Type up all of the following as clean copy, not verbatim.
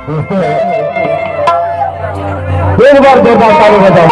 एक बार जोरदार ताली बजाओ।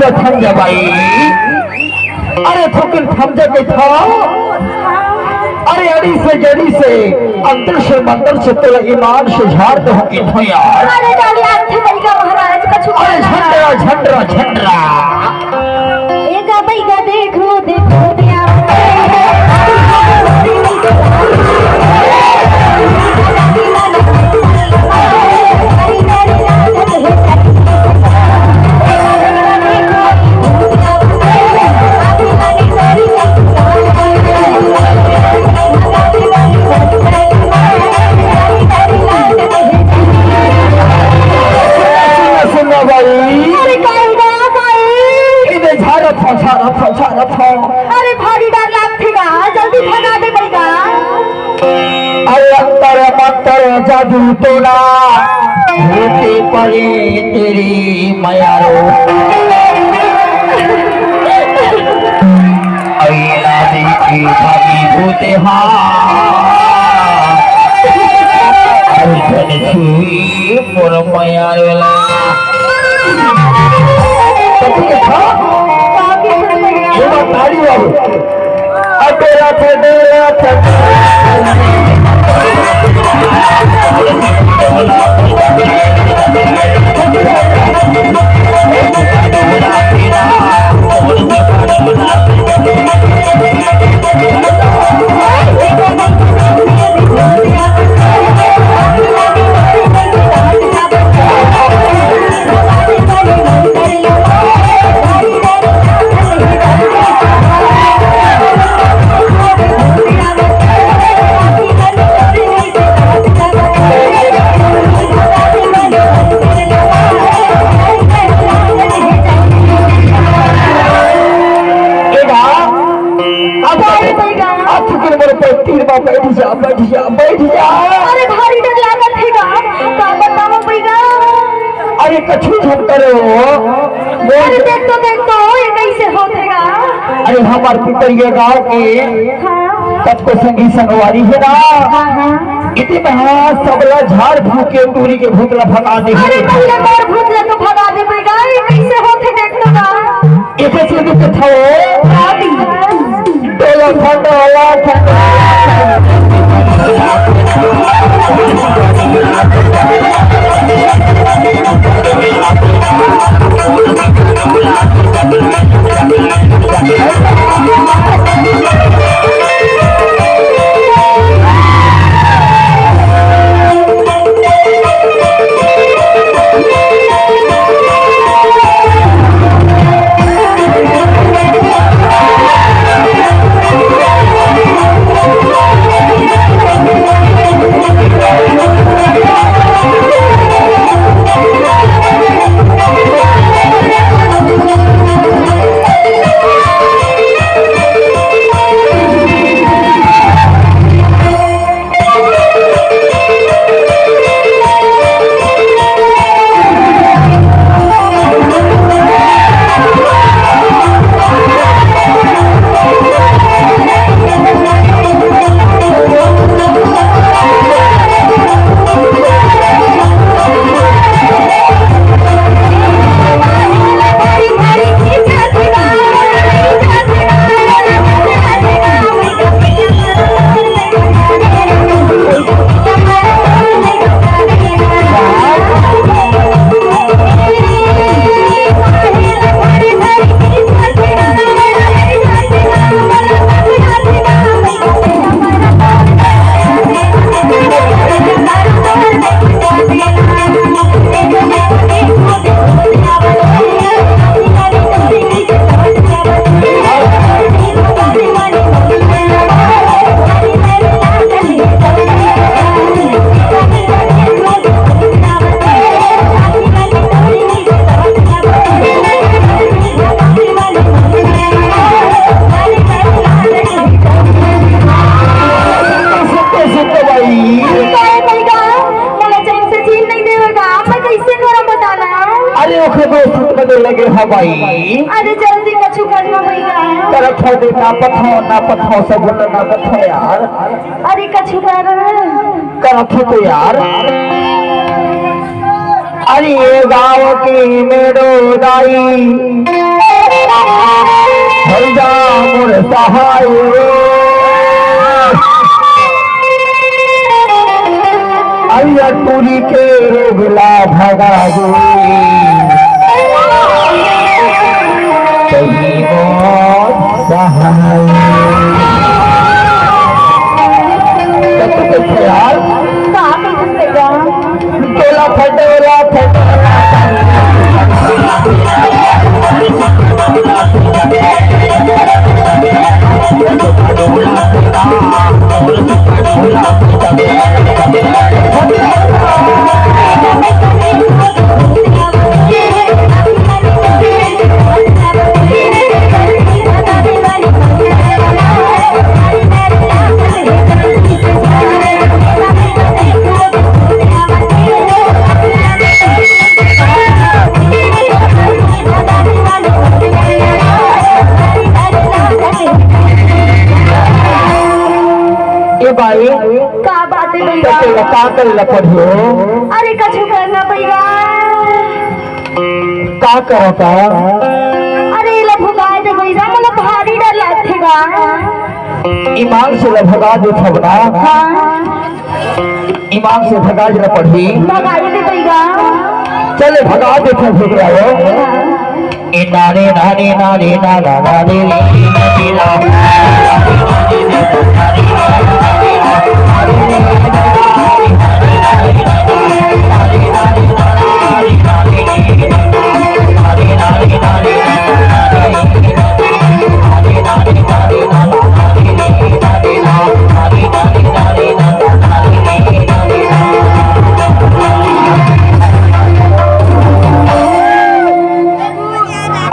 थम जा भाई, अरे थोकिन थम जा के था। अरे अड़ी से जड़ी से अंदर से मंदिर से तेरा ईमान से झाड़ दो कि यार। अरे डाली आथे बैगा महाराज का छुपा। अरे झंडरा झंडरा झंडरा एगा बैगा देखो देखो दिया तेरे जादू तोड़ा होते पड़े तेरी मायारो अइला देखी भागी होते अर्जन छुई मोर मायारो ये बात ताड़ी बाबू अकेला थे बैठ जा अरे भारी डर लागत है का बताओ भैया अरे कछु झट करो अरे देख तो ये कैसे होतेगा अरे हमारे पितरिया गांव के सबको संगी संगवारी है ना इतने में सबला झाड़ फूके दूरी के भूतला भगा दे अरे पहले बार भूतला तो भगा दे बेटा ये कैसे होते देख तो ना एक से भी था डोला ठंडा लगे हवाई अरे जल्दी कछु करना भैया तेरा छोटे ना पथो सब ना पथो यार अरे कछु कर तो यार अरे ये गाँव की मेरो दाई भैया मोर सहाय अरिया टूरी के रोगला भगा गो यार टोला फटोला ए भाई का बात है भैया? तो का कर पढ़ियो? अरे कछु करना भैया। का करो का? अरे ला भगाए दे भैया, मला भारी डर लागतेगा। ईमान से भगा दे थबना। ईमान से भगा जरा पढ़ी। भगाए दे भैया। चले भगा दे थे भगाओ। ए नारे नारे नारे नारा नारे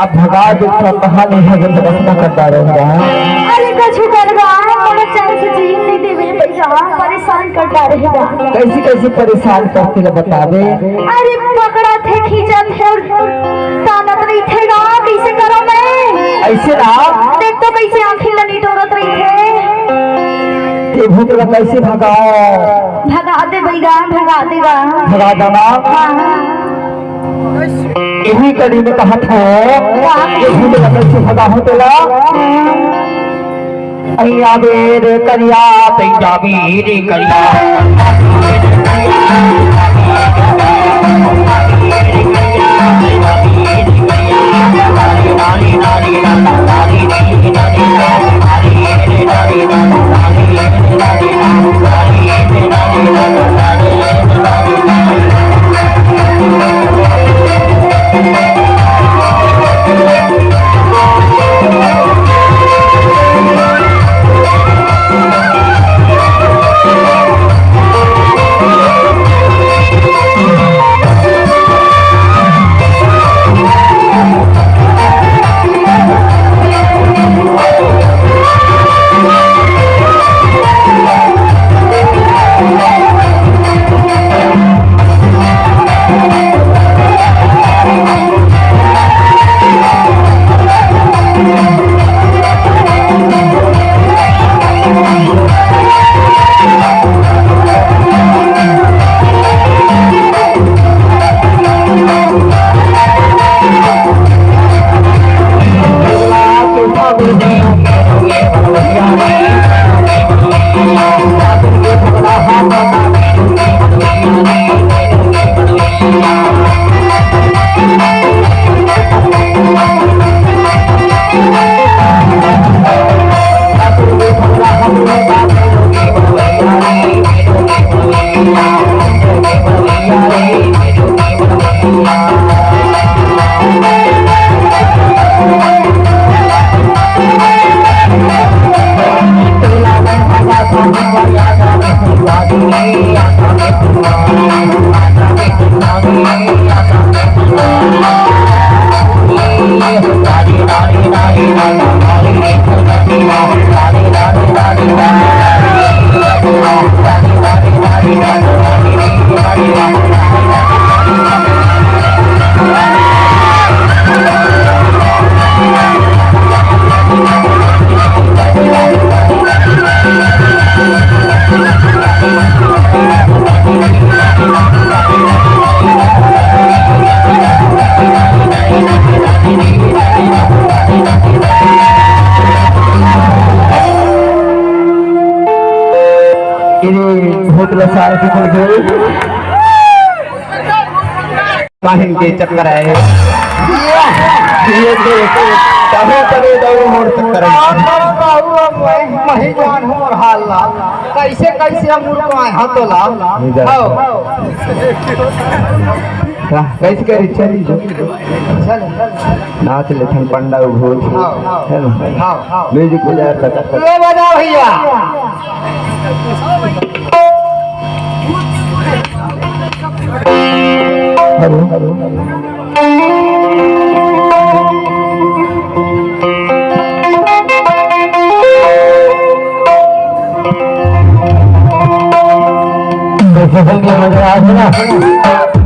अब भगा दे तो कहाँ नहीं है जब रखना करता रहेगा। अरे कछु करवा मोला चैन से जीव नहीं देवे भैया, परेशान करता रहेगा। कैसी कैसी परेशान करती है बतावे। अरे पकड़ा थे, खींचा थे और तानत नहीं थे ना, कैसे करो मैं? ऐसे ना देख तो कैसे आंखें लनी टोरत रही थे। ये भूत का कैसे भगाओ? भगा दे भैया, भगा देगा। भगा देना। यही कड़ी में कहा था ये भूत का कैसे भगा हो तेरा? अय्या बेर करिया तैया बेर करिया काहिन के चक्कर है ये तबे तबे दौड़ मोड़ चक्कर महिजान हो हाल कैसे कैसे हम मुर्को आए हतोला आओ कैसे करी चली चल नाच ले थन पंडा भोज है ना म्यूजिक बजा तक ले बजा भैया हेलो हेलो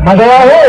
मजा आ है